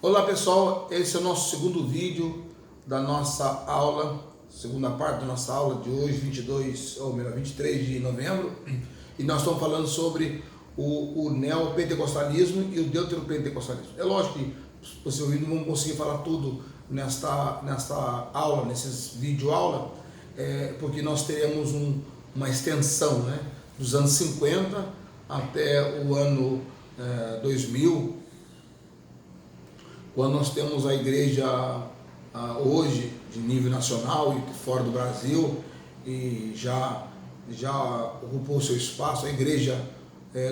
Olá pessoal, esse é o nosso segundo vídeo da nossa aula, segunda parte da nossa aula de hoje, 23 de novembro, e nós estamos falando sobre o neopentecostalismo e o deuteropentecostalismo. É lógico que você ouvindo não vamos conseguir falar tudo nesta aula, nesses vídeo aula, porque nós teremos uma extensão, né, dos anos 50 até o ano 2000, quando nós temos a igreja hoje de nível nacional e fora do Brasil, e já ocupou seu espaço, a igreja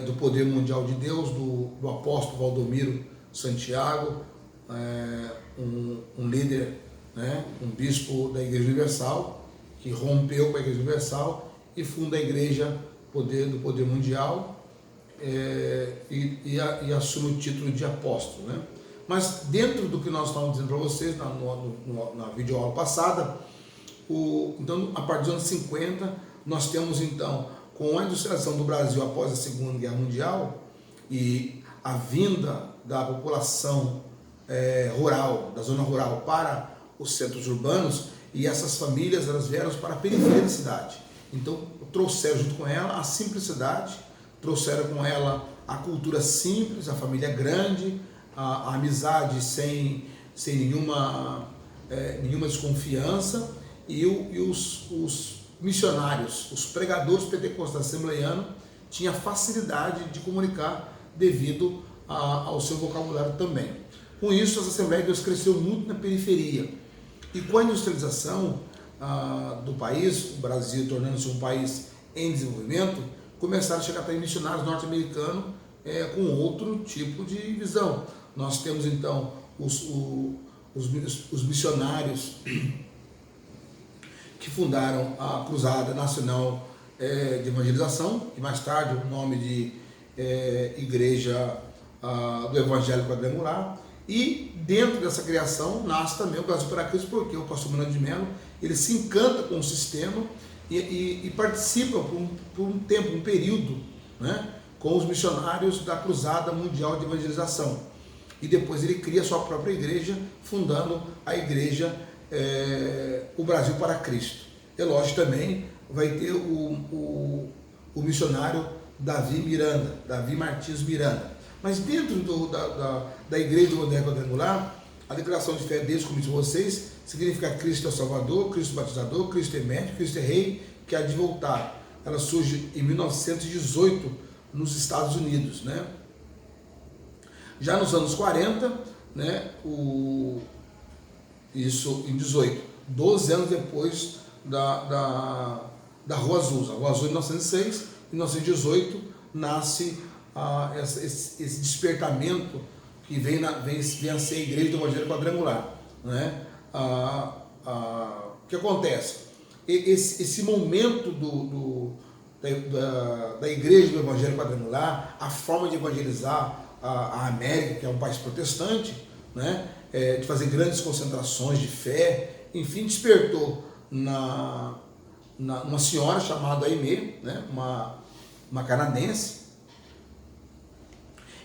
do poder mundial de Deus, do apóstolo Valdomiro Santiago, um líder, né, um bispo da Igreja Universal, que rompeu com a Igreja Universal e funda a igreja do poder mundial, e assume o título de apóstolo, né? Mas dentro do que nós estávamos dizendo para vocês na videoaula passada, então a partir dos anos 50, nós temos então, com a industrialização do Brasil após a Segunda Guerra Mundial e a vinda da população rural, da zona rural para os centros urbanos, e essas famílias elas vieram para a periferia da cidade. Então trouxeram junto com ela a simplicidade, trouxeram com ela a cultura simples, a família grande, a amizade sem nenhuma desconfiança, e os missionários, os pregadores pentecostais assembleianos tinham facilidade de comunicar devido ao seu vocabulário também. Com isso, as Assembleias de Deus cresceu muito na periferia, e com a industrialização do país, o Brasil tornando-se um país em desenvolvimento, começaram a chegar também missionários norte-americanos com outro tipo de visão. Nós temos então os missionários que fundaram a Cruzada Nacional de Evangelização, e mais tarde o nome de Igreja do Evangelho Quadrangular. E dentro dessa criação nasce também o Brasil para Cristo, porque o pastor Manuel de Melo ele se encanta com o sistema e participa por um tempo, um período, né, com os missionários da Cruzada Mundial de Evangelização. E depois ele cria a sua própria igreja, fundando a igreja O Brasil para Cristo. É lógico, também vai ter o missionário Davi Martins Miranda. Mas dentro da igreja do Moderno Quadrangular, a declaração de fé deles, como disse vocês, significa Cristo é o Salvador, Cristo é o Batizador, Cristo é médico, Cristo é Rei, que há de voltar. Ela surge em 1918 nos Estados Unidos, né? Já nos anos 40, né, isso em 18, 12 anos depois da Rua Azul. A Rua Azul em 1906, em 1918 nasce esse despertamento que vem a ser a Igreja do Evangelho Quadrangular, né? O que acontece? Esse momento da Igreja do Evangelho Quadrangular, a forma de evangelizar a América, que é um país protestante, né, de fazer grandes concentrações de fé, enfim, despertou uma senhora chamada Aimee, né, uma canadense.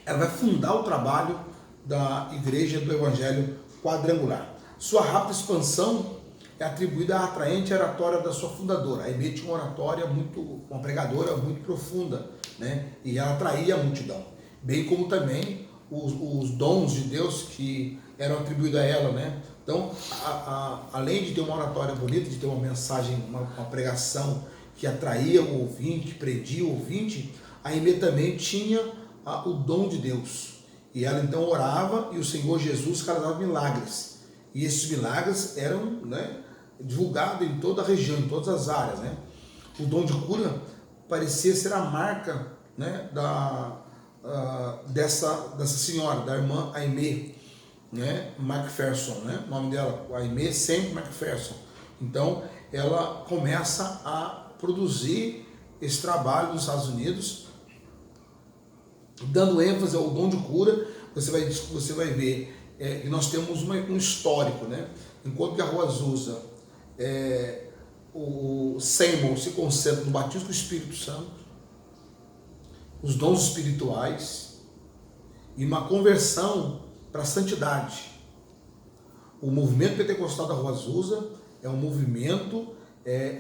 Ela vai fundar o trabalho da Igreja do Evangelho Quadrangular. Sua rápida expansão é atribuída à atraente oratória da sua fundadora. A Aimee tinha uma pregadora muito profunda, né, e ela atraía a multidão, bem como também os dons de Deus que eram atribuídos a ela, né? Então, além de ter uma oratória bonita, de ter uma mensagem, uma pregação que atraía o ouvinte, que prendia o ouvinte, a Aimee também tinha o dom de Deus. E ela então orava, e o Senhor Jesus realizava milagres. E esses milagres eram, né, divulgados em toda a região, em todas as áreas, né? O dom de cura parecia ser a marca, né, dessa senhora, da irmã Aimee, né, Macpherson, né, o nome dela, Aimee sempre Macpherson. Então ela começa a produzir esse trabalho nos Estados Unidos, dando ênfase ao dom de cura. Você vai ver que nós temos um histórico, né? Enquanto que a Rua Azusa, o Seymour se concentra no batismo do Espírito Santo, os dons espirituais e uma conversão para a santidade. O movimento pentecostal da Rua Azusa é um movimento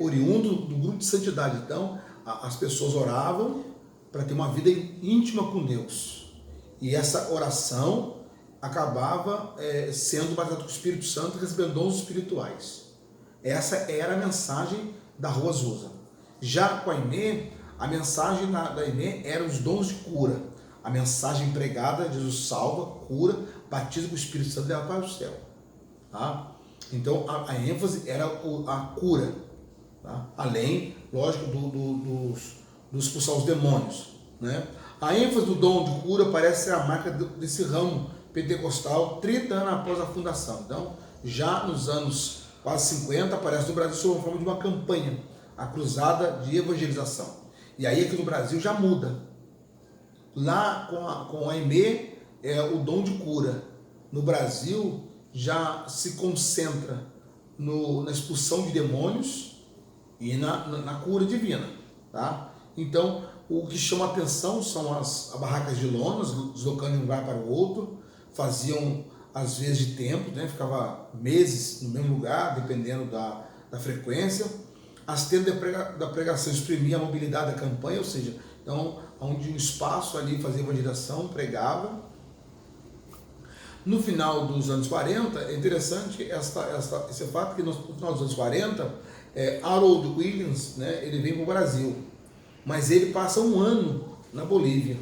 oriundo do grupo de santidade. Então, as pessoas oravam para ter uma vida íntima com Deus. E essa oração acabava sendo batizado com o Espírito Santo, recebendo dons espirituais. Essa era a mensagem da Rua Azusa. Já com a IME, a mensagem da IME era os dons de cura. A mensagem pregada, Jesus salva, cura, batiza com o Espírito Santo e leva para o céu. Tá? Então a ênfase era a cura, tá? Além, lógico, do expulsar os demônios, né? A ênfase do dom de cura parece ser a marca desse ramo pentecostal 30 anos após a fundação. Então, já nos anos quase 50, aparece no Brasil sob a forma de uma campanha, a cruzada de evangelização. E aí aqui no Brasil já muda. Lá com a IME é o dom de cura. No Brasil já se concentra na expulsão de demônios e na cura divina, tá? Então, o que chama atenção são as barracas de lonas, deslocando de um lugar para o outro, faziam às vezes de tempo, né? Ficava meses no mesmo lugar, dependendo da frequência. As tendas da pregação exprimiam a mobilidade da campanha, ou seja, então, onde um espaço ali fazia evangelização, pregava. No final dos anos 40, é interessante esse fato que no final dos anos 40, Harold Williams, né, ele vem para o Brasil, mas ele passa um ano na Bolívia,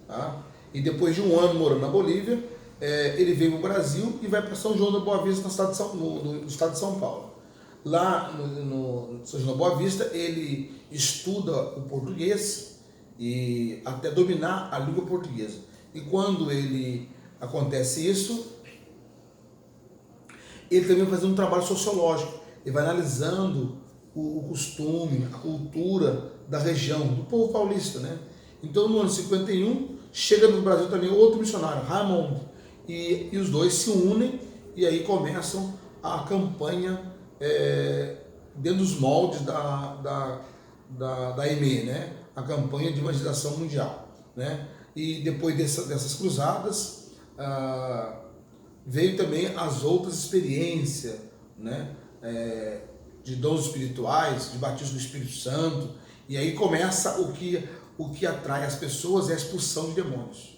tá? E depois de um ano morando na Bolívia, ele vem para o Brasil e vai para São João da Boa Vista, no estado de São Paulo. Lá no São João da Boa Vista, ele estuda o português e até dominar a língua portuguesa. E quando acontece isso, ele também vai fazer um trabalho sociológico. Ele vai analisando o costume, a cultura da região, do povo paulista, né? Então, no ano 51, chega no Brasil também outro missionário, Ramon, e os dois se unem e aí começam a campanha dentro dos moldes da IME, né? A campanha de evangelização mundial, né? E depois dessas cruzadas, veio também as outras experiências, né? De dons espirituais, de batismo do Espírito Santo, e aí começa o que atrai as pessoas é a expulsão de demônios.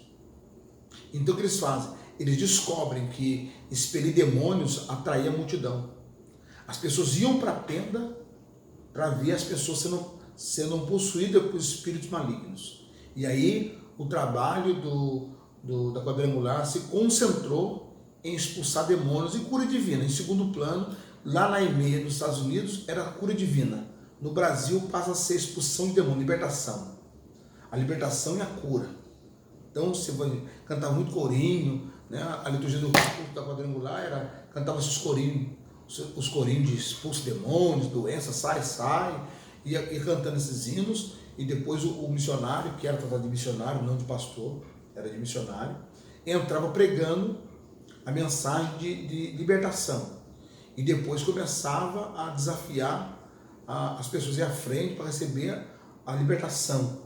Então o que eles fazem? Eles descobrem que expelir demônios atraía a multidão. As pessoas iam para a tenda para ver as pessoas sendo possuídas por espíritos malignos. E aí o trabalho da quadrangular se concentrou em expulsar demônios e cura divina. Em segundo plano, lá na IME, nos Estados Unidos, era a cura divina. No Brasil, passa a ser expulsão de demônio, libertação. A libertação e a cura. Então, você vai cantar muito corinho, né? A liturgia do culto da quadrangular cantava-se os corinhos de expulso demônios, doença, sai, ia cantando esses hinos, e depois o missionário, que era tratado de missionário, não de pastor, era de missionário, entrava pregando a mensagem de libertação. E depois começava a desafiar as pessoas ir à frente para receber a libertação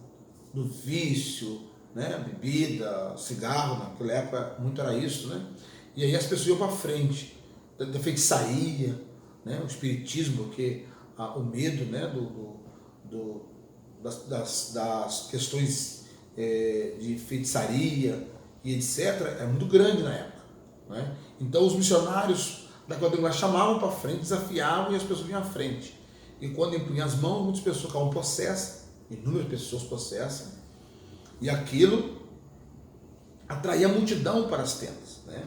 do vício, né? Bebida, cigarro, naquela época muito era isso, né? E aí as pessoas iam para frente, da feitiçaria, né? O espiritismo, porque o medo, né? das questões de feitiçaria e etc. é muito grande na época, né? Então os missionários da quadrangular chamavam para frente, desafiavam e as pessoas vinham à frente. E quando impunham as mãos, muitas pessoas ficavam possessas, inúmeras pessoas possessas, e aquilo atraía a multidão para as tendas, né?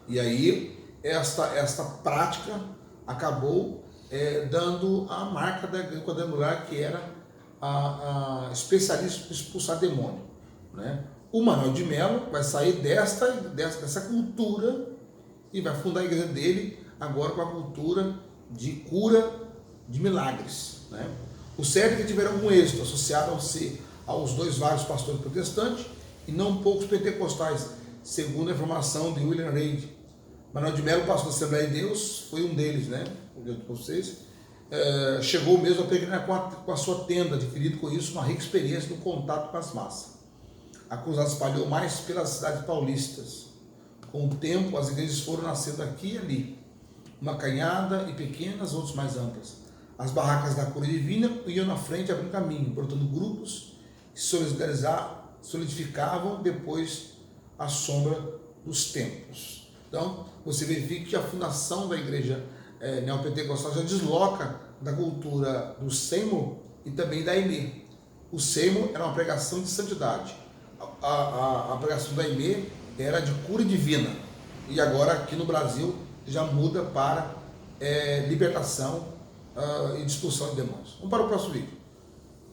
E aí esta prática acabou dando a marca da quadrangular, que era a especialista em expulsar demônio, né? O Manuel de Melo vai sair dessa cultura e vai fundar a igreja dele agora com a cultura de cura de milagres, né? O certo é que tiveram algum êxito associado aos dois vários pastores protestantes e não poucos pentecostais, segundo a informação de William Reid. Manuel de Melo, pastor da Assembleia de Deus, foi um deles, né? Vocês. Chegou mesmo a peregrinar com a sua tenda, adquirido com isso uma rica experiência no contato com as massas. A cruzada espalhou mais pelas cidades paulistas, Com o tempo, as igrejas foram nascendo aqui e ali, uma canhada e pequenas, outras mais amplas. As barracas da cura divina iam na frente abrindo caminho, brotando grupos que se solidificavam depois à sombra dos templos. Então, você verifica que a fundação da igreja neopentecostal já desloca da cultura do Seymour e também da Aimee. O Seymour era uma pregação de santidade. A pregação da Aimee era de cura divina. E agora aqui no Brasil já muda para libertação e expulsão de demônios. Vamos para o próximo vídeo.